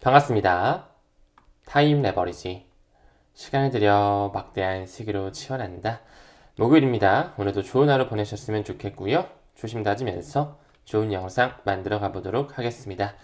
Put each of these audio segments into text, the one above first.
반갑습니다. 타임 레버리지. 시간을 들여 막대한 시기로 치환한다. 목요일입니다. 오늘도 좋은 하루 보내셨으면 좋겠고요. 조심 다지면서 좋은 영상 만들어 가보도록 하겠습니다.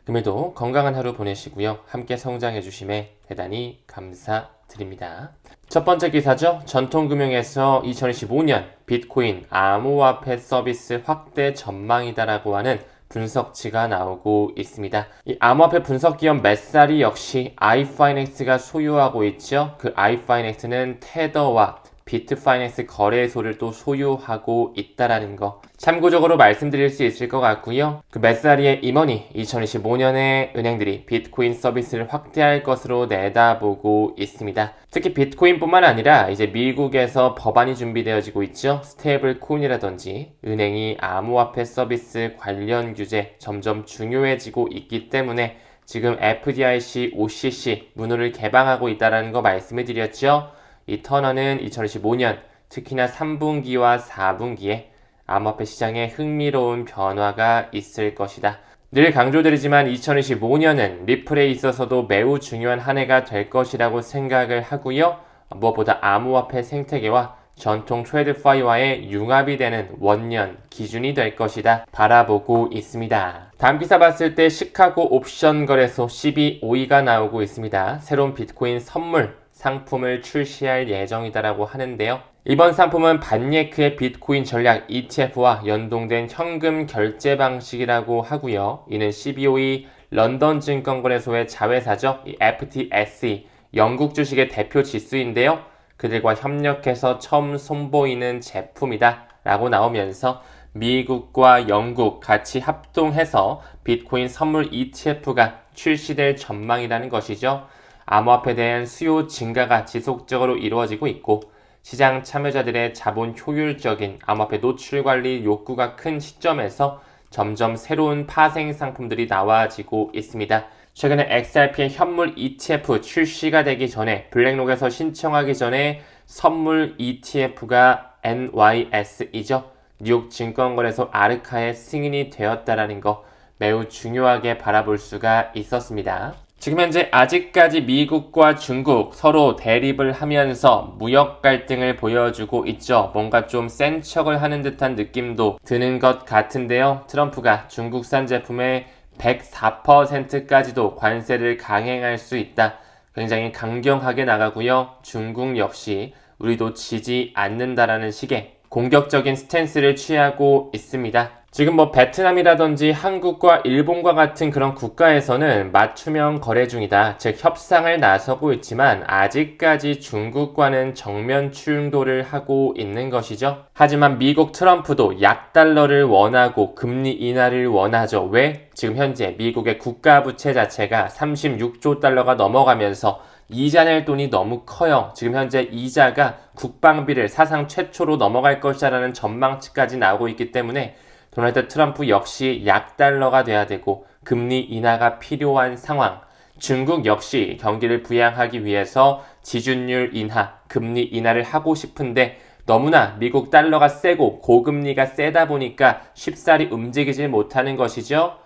금요일도 건강한 하루 보내시고요. 함께 성장해 주심에 대단히 감사드립니다. 첫 번째 기사죠. 전통금융에서 2025년 비트코인 암호화폐 서비스 확대 전망이다라고 하는 분석치가 나오고 있습니다. 이 암호화폐 분석 기업 메사리 역시 아이파이넥스가 소유하고 있죠. 그 아이파이넥스는 테더와 비트파이낸스 거래소를 또 소유하고 있다라는 거 참고적으로 말씀드릴 수 있을 것 같고요. 그 메사리의 임원이 2025년에 은행들이 비트코인 서비스를 확대할 것으로 내다보고 있습니다. 특히 비트코인뿐만 아니라 이제 미국에서 법안이 준비되어지고 있죠. 스테이블 코인이라든지 은행이 암호화폐 서비스 관련 규제 점점 중요해지고 있기 때문에 지금 FDIC, OCC 문호를 개방하고 있다는 거 말씀을 드렸죠. 이 터너는 2025년 특히나 3분기와 4분기에 암호화폐 시장에 흥미로운 변화가 있을 것이다. 늘 강조드리지만 2025년은 리플에 있어서도 매우 중요한 한 해가 될 것이라고 생각을 하고요. 무엇보다 암호화폐 생태계와 전통 트레이드파이와의 융합이 되는 원년 기준이 될 것이다 바라보고 있습니다. 다음 기사 봤을 때 시카고 옵션 거래소 CBOE가 나오고 있습니다. 새로운 비트코인 선물 상품을 출시할 예정이다라고 하는데요. 이번 상품은 반예크의 비트코인 전략 ETF와 연동된 현금 결제 방식이라고 하고요. 이는 CBOE 런던 증권거래소의 자회사죠. 이 FTSE 영국 주식의 대표 지수인데요. 그들과 협력해서 처음 선보이는 제품이다 라고 나오면서 미국과 영국 같이 합동해서 비트코인 선물 ETF가 출시될 전망이라는 것이죠. 암호화폐에 대한 수요 증가가 지속적으로 이루어지고 있고 시장 참여자들의 자본 효율적인 암호화폐 노출 관리 욕구가 큰 시점에서 점점 새로운 파생 상품들이 나와지고 있습니다. 최근에 XRP의 현물 ETF 출시가 되기 전에 블랙록에서 신청하기 전에 선물 ETF가 NYS이죠. 뉴욕 증권거래소 아르카의 승인이 되었다라는 거 매우 중요하게 바라볼 수가 있었습니다. 지금 현재 아직까지 미국과 중국 서로 대립을 하면서 무역 갈등을 보여주고 있죠. 뭔가 좀 센 척을 하는 듯한 느낌도 드는 것 같은데요. 트럼프가 중국산 제품에 104%까지도 관세를 강행할 수 있다. 굉장히 강경하게 나가고요. 중국 역시 우리도 지지 않는다라는 식의 공격적인 스탠스를 취하고 있습니다. 지금 베트남이라든지 한국과 일본과 같은 그런 국가에서는 맞춤형 거래 중이다. 즉 협상을 나서고 있지만 아직까지 중국과는 정면 충돌을 하고 있는 것이죠. 하지만 미국 트럼프도 약달러를 원하고 금리 인하를 원하죠. 왜? 지금 현재 미국의 국가 부채 자체가 36조 달러가 넘어가면서 이자 낼 돈이 너무 커요. 지금 현재 이자가 국방비를 사상 최초로 넘어갈 것이라는 전망치까지 나오고 있기 때문에 도널드 트럼프 역시 약달러가 돼야 되고 금리 인하가 필요한 상황. 중국 역시 경기를 부양하기 위해서 지준율 인하, 금리 인하를 하고 싶은데 너무나 미국 달러가 세고 고금리가 세다 보니까 쉽사리 움직이질 못하는 것이죠.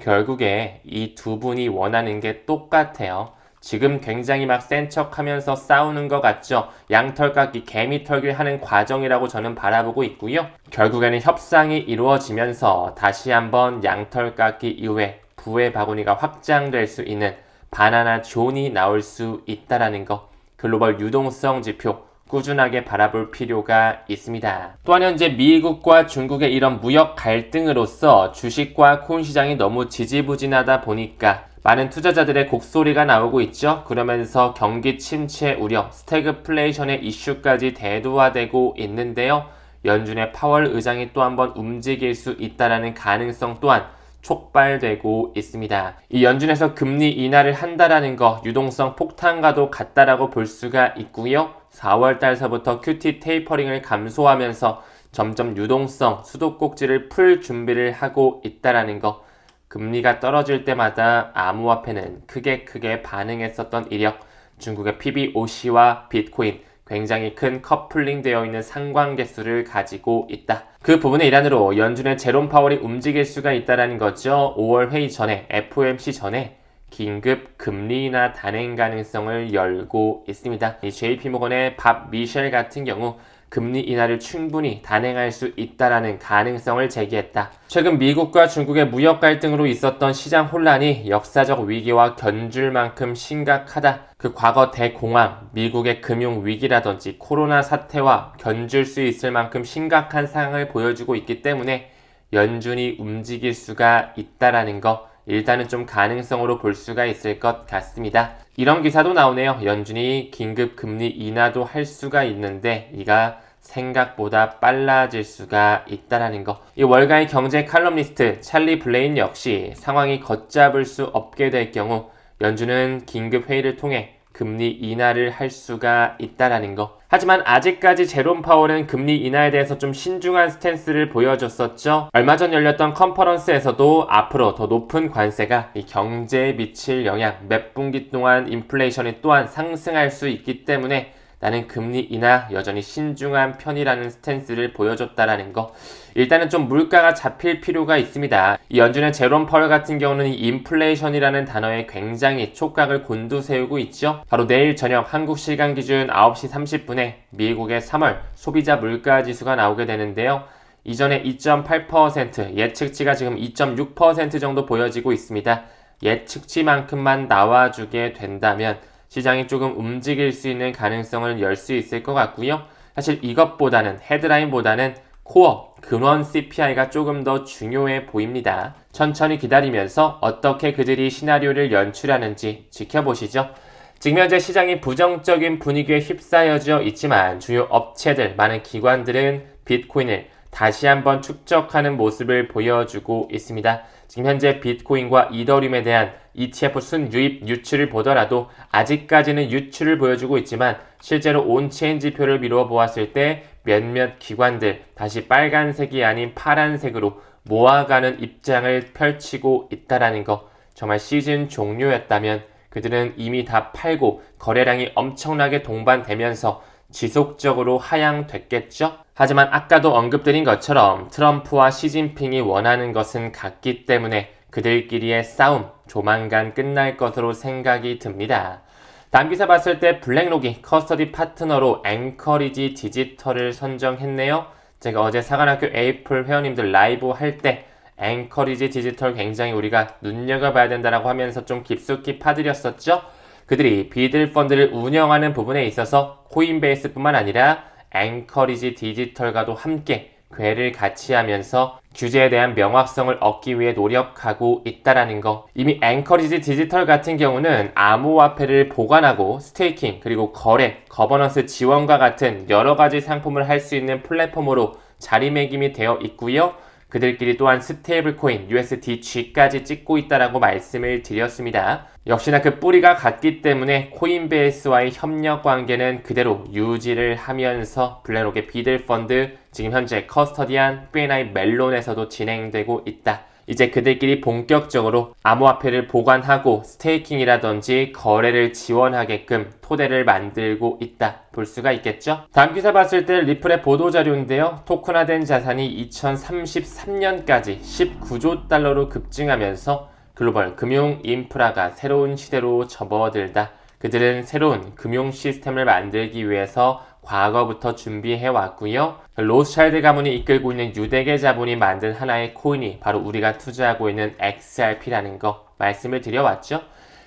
결국에 이 두 분이 원하는 게 똑같아요. 지금 굉장히 막 센 척하면서 싸우는 것 같죠. 양털깎기, 개미털기를 하는 과정이라고 저는 바라보고 있고요. 결국에는 협상이 이루어지면서 다시 한번 양털깎기 이후에 부의 바구니가 확장될 수 있는 바나나 존이 나올 수 있다라는 거. 글로벌 유동성 지표 꾸준하게 바라볼 필요가 있습니다. 또한 현재 미국과 중국의 이런 무역 갈등으로서 주식과 코인 시장이 너무 지지부진하다 보니까 많은 투자자들의 곡소리가 나오고 있죠. 그러면서 경기 침체 우려, 스태그플레이션의 이슈까지 대두화되고 있는데요. 연준의 파월 의장이 또 한번 움직일 수 있다는 가능성 또한 촉발되고 있습니다. 이 연준에서 금리 인하를 한다라는 거 유동성 폭탄과도 같다라고 볼 수가 있고요. 4월 달서부터 QT 테이퍼링을 감소하면서 점점 유동성, 수도꼭지를 풀 준비를 하고 있다라는 거. 금리가 떨어질 때마다 암호화폐는 크게 반응했었던 이력, 중국의 PBOC와 비트코인 굉장히 큰 커플링 되어 있는 상관계수를 가지고 있다. 그 부분의 일환으로 연준의 제롬 파월이 움직일 수가 있다는 거죠. 5월 회의 전에 FOMC 전에 긴급 금리 인하 단행 가능성을 열고 있습니다. 이 JP모건의 밥 미셸 같은 경우 금리 인하를 충분히 단행할 수 있다라는 가능성을 제기했다. 최근 미국과 중국의 무역 갈등으로 있었던 시장 혼란이 역사적 위기와 견줄 만큼 심각하다. 그 과거 대공황, 미국의 금융 위기라든지 코로나 사태와 견줄 수 있을 만큼 심각한 상황을 보여주고 있기 때문에 연준이 움직일 수가 있다라는 거 일단은 좀 가능성으로 볼 수가 있을 것 같습니다. 이런 기사도 나오네요. 연준이 긴급 금리 인하도 할 수가 있는데 이가 생각보다 빨라질 수가 있다라는 거. 이 월가의 경제 칼럼니스트 찰리 블레인 역시 상황이 걷잡을 수 없게 될 경우 연준은 긴급 회의를 통해 금리 인하를 할 수가 있다라는 거. 하지만 아직까지 제롬 파월은 금리 인하에 대해서 좀 신중한 스탠스를 보여줬었죠. 얼마 전 열렸던 컨퍼런스에서도 앞으로 더 높은 관세가 이 경제에 미칠 영향, 몇 분기 동안 인플레이션이 또한 상승할 수 있기 때문에 나는 금리 인하 여전히 신중한 편이라는 스탠스를 보여줬다라는 거. 일단은 좀 물가가 잡힐 필요가 있습니다. 이 연준의 제롬 파월 같은 경우는 이 인플레이션이라는 단어에 굉장히 촉각을 곤두세우고 있죠. 바로 내일 저녁 한국 시간 기준 9시 30분에 미국의 3월 소비자 물가 지수가 나오게 되는데요. 이전에 2.8%, 예측치가 지금 2.6% 정도 보여지고 있습니다. 예측치만큼만 나와주게 된다면 시장이 조금 움직일 수 있는 가능성을 열 수 있을 것 같고요. 사실 이것보다는 헤드라인보다는 코어, 근원 CPI가 조금 더 중요해 보입니다. 천천히 기다리면서 어떻게 그들이 시나리오를 연출하는지 지켜보시죠. 지금 현재 시장이 부정적인 분위기에 휩싸여져 있지만 주요 업체들, 많은 기관들은 비트코인을 다시 한번 축적하는 모습을 보여주고 있습니다. 지금 현재 비트코인과 이더리움에 대한 ETF 순유입 유출을 보더라도 아직까지는 유출을 보여주고 있지만 실제로 온체인 지표를 미루어 보았을 때 몇몇 기관들 다시 빨간색이 아닌 파란색으로 모아가는 입장을 펼치고 있다라는 거. 정말 시즌 종료였다면 그들은 이미 다 팔고 거래량이 엄청나게 동반되면서 지속적으로 하향됐겠죠? 하지만 아까도 언급드린 것처럼 트럼프와 시진핑이 원하는 것은 같기 때문에 그들끼리의 싸움 조만간 끝날 것으로 생각이 듭니다. 다음 기사 봤을 때 블랙록이 커스터디 파트너로 앵커리지 디지털을 선정했네요. 제가 어제 사관학교 에이플 회원님들 라이브 할 때 앵커리지 디지털 굉장히 우리가 눈여겨봐야 된다라고 하면서 좀 깊숙이 파드렸었죠. 그들이 비들 펀드를 운영하는 부분에 있어서 코인베이스뿐만 아니라 앵커리지 디지털과도 함께 궤를 같이 하면서 규제에 대한 명확성을 얻기 위해 노력하고 있다라는 거. 이미 앵커리지 디지털 같은 경우는 암호화폐를 보관하고 스테이킹 그리고 거래, 거버넌스 지원과 같은 여러 가지 상품을 할 수 있는 플랫폼으로 자리매김이 되어 있고요. 그들끼리 또한 스테이블 코인 USDG까지 찍고 있다라고 말씀을 드렸습니다. 역시나 그 뿌리가 같기 때문에 코인베이스와의 협력 관계는 그대로 유지를 하면서 블랙록의 비들 펀드 지금 현재 커스터디안 BNI 멜론에서도 진행되고 있다. 이제 그들끼리 본격적으로 암호화폐를 보관하고 스테이킹이라든지 거래를 지원하게끔 토대를 만들고 있다 볼 수가 있겠죠. 다음 기사 봤을 때 리플의 보도자료인데요. 토큰화된 자산이 2033년까지 19조 달러로 급증하면서 글로벌 금융 인프라가 새로운 시대로 접어들다. 그들은 새로운 금융 시스템을 만들기 위해서 과거부터 준비해 왔고요. 로스차일드 가문이 이끌고 있는 유대계 자본이 만든 하나의 코인이 바로 우리가 투자하고 있는 XRP라는 거 말씀을 드려왔죠.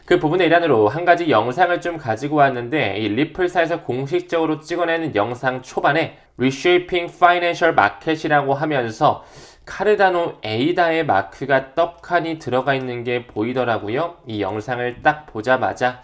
그 부분의 일환으로 한 가지 영상을 좀 가지고 왔는데 이 리플사에서 공식적으로 찍어내는 영상 초반에 Reshaping Financial Market이라고 하면서 카르다노 에이다의 마크가 떡하니 들어가 있는 게 보이더라고요. 이 영상을 딱 보자마자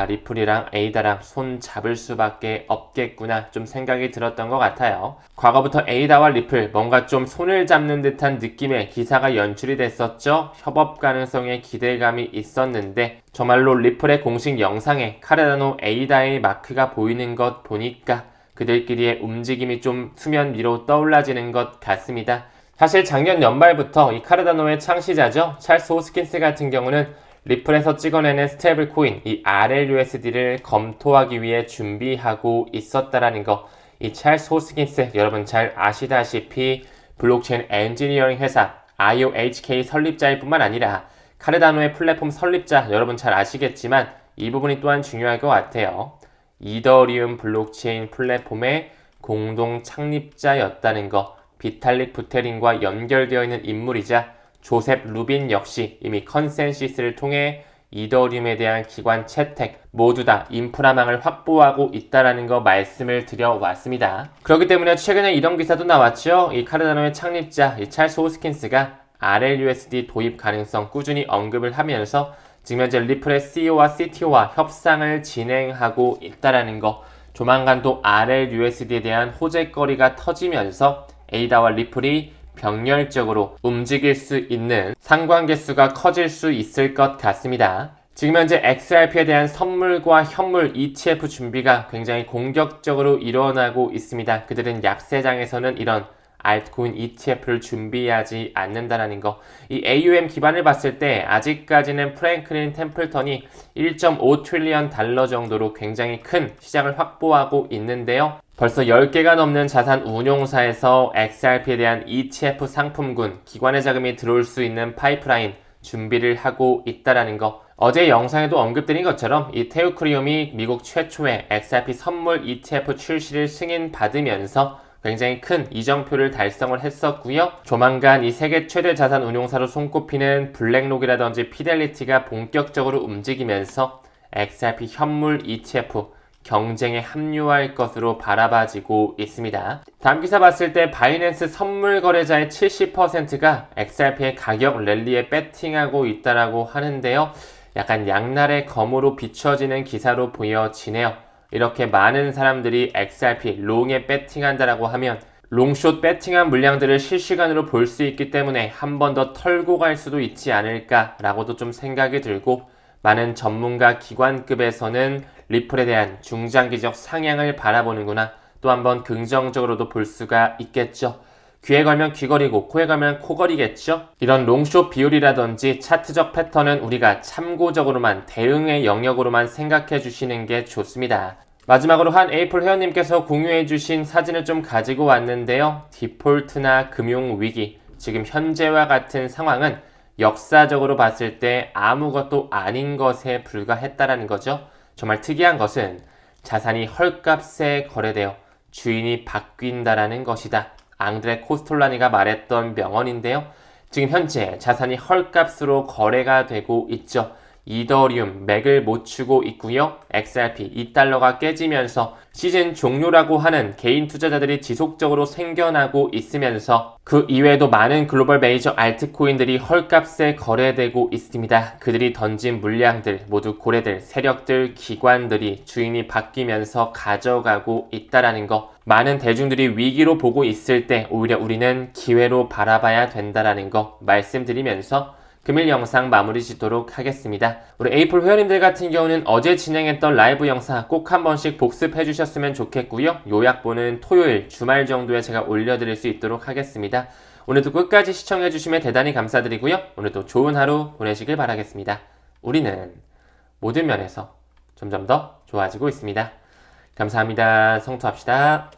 리플이랑 에이다랑 손 잡을 수밖에 없겠구나 좀 생각이 들었던 것 같아요. 과거부터 에이다와 리플 뭔가 좀 손을 잡는 듯한 느낌의 기사가 연출이 됐었죠. 협업 가능성에 기대감이 있었는데 정말로 리플의 공식 영상에 카르다노 에이다의 마크가 보이는 것 보니까 그들끼리의 움직임이 좀 수면 위로 떠올라지는 것 같습니다. 사실 작년 연말부터 이 카르다노의 창시자죠. 찰스 호스킨스 같은 경우는 리플에서 찍어내는 스테이블 코인 이 RLUSD를 검토하기 위해 준비하고 있었다라는 거. 이 찰스 호스킨스 여러분 잘 아시다시피 블록체인 엔지니어링 회사 IOHK 설립자일 뿐만 아니라 카르다노의 플랫폼 설립자 여러분 잘 아시겠지만 이 부분이 또한 중요할 것 같아요. 이더리움 블록체인 플랫폼의 공동 창립자였다는 거, 비탈릭 부테린과 연결되어 있는 인물이자 조셉 루빈 역시 이미 컨센시스를 통해 이더리움에 대한 기관 채택 모두 다 인프라망을 확보하고 있다는 거 말씀을 드려왔습니다. 그렇기 때문에 최근에 이런 기사도 나왔죠. 이 카르다노의 창립자 이 찰스 호스킨스가 RLUSD 도입 가능성 꾸준히 언급을 하면서 지금 현재 리플의 CEO와 CTO와 협상을 진행하고 있다는 거, 조만간 또 RLUSD에 대한 호재거리가 터지면서 에이다와 리플이 병렬적으로 움직일 수 있는 상관계수가 커질 수 있을 것 같습니다. 지금 현재 XRP에 대한 선물과 현물 ETF 준비가 굉장히 공격적으로 일어나고 있습니다. 그들은 약세장에서는 이런 알트코인 ETF를 준비하지 않는다는 거. 이 AUM 기반을 봤을 때 아직까지는 프랭클린 템플턴이 1.5 트릴리언 달러 정도로 굉장히 큰 시장을 확보하고 있는데요. 벌써 10개가 넘는 자산 운용사에서 XRP에 대한 ETF 상품군, 기관의 자금이 들어올 수 있는 파이프라인 준비를 하고 있다는 거. 어제 영상에도 언급드린 것처럼 이 테우크리움이 미국 최초의 XRP 선물 ETF 출시를 승인받으면서 굉장히 큰 이정표를 달성을 했었고요. 조만간 이 세계 최대 자산 운용사로 손꼽히는 블랙록이라든지 피델리티가 본격적으로 움직이면서 XRP 현물 ETF 경쟁에 합류할 것으로 바라봐지고 있습니다. 다음 기사 봤을 때 바이낸스 선물 거래자의 70%가 XRP의 가격 랠리에 배팅하고 있다라고 하는데요. 약간 양날의 검으로 비춰지는 기사로 보여지네요. 이렇게 많은 사람들이 XRP 롱에 배팅한다라고 하면 롱숏 배팅한 물량들을 실시간으로 볼 수 있기 때문에 한 번 더 털고 갈 수도 있지 않을까라고도 좀 생각이 들고, 많은 전문가 기관급에서는 리플에 대한 중장기적 상향을 바라보는구나, 또 한번 긍정적으로도 볼 수가 있겠죠. 귀에 걸면 귀걸이고 코에 걸면 코걸이겠죠. 이런 롱숏 비율이라든지 차트적 패턴은 우리가 참고적으로만 대응의 영역으로만 생각해 주시는 게 좋습니다. 마지막으로 한 에이플 회원님께서 공유해 주신 사진을 좀 가지고 왔는데요. 디폴트나 금융위기, 지금 현재와 같은 상황은 역사적으로 봤을 때 아무것도 아닌 것에 불과했다라는 거죠. 정말 특이한 것은 자산이 헐값에 거래되어 주인이 바뀐다라는 것이다. 앙드레 코스톨라니가 말했던 명언인데요. 지금 현재 자산이 헐값으로 거래가 되고 있죠. 이더리움 맥을 못 추고 있고요. XRP 2달러가 깨지면서 시즌 종료라고 하는 개인 투자자들이 지속적으로 생겨나고 있으면서 그 이외에도 많은 글로벌 메이저 알트코인들이 헐값에 거래되고 있습니다. 그들이 던진 물량들 모두 고래들, 세력들, 기관들이 주인이 바뀌면서 가져가고 있다라는 거. 많은 대중들이 위기로 보고 있을 때 오히려 우리는 기회로 바라봐야 된다라는 거 말씀드리면서 금일 영상 마무리 짓도록 하겠습니다. 우리 에이플 회원님들 같은 경우는 어제 진행했던 라이브 영상 꼭 한 번씩 복습해 주셨으면 좋겠고요. 요약본은 토요일 주말 정도에 제가 올려드릴 수 있도록 하겠습니다. 오늘도 끝까지 시청해 주시면 대단히 감사드리고요. 오늘도 좋은 하루 보내시길 바라겠습니다. 우리는 모든 면에서 점점 더 좋아지고 있습니다. 감사합니다. 성투합시다.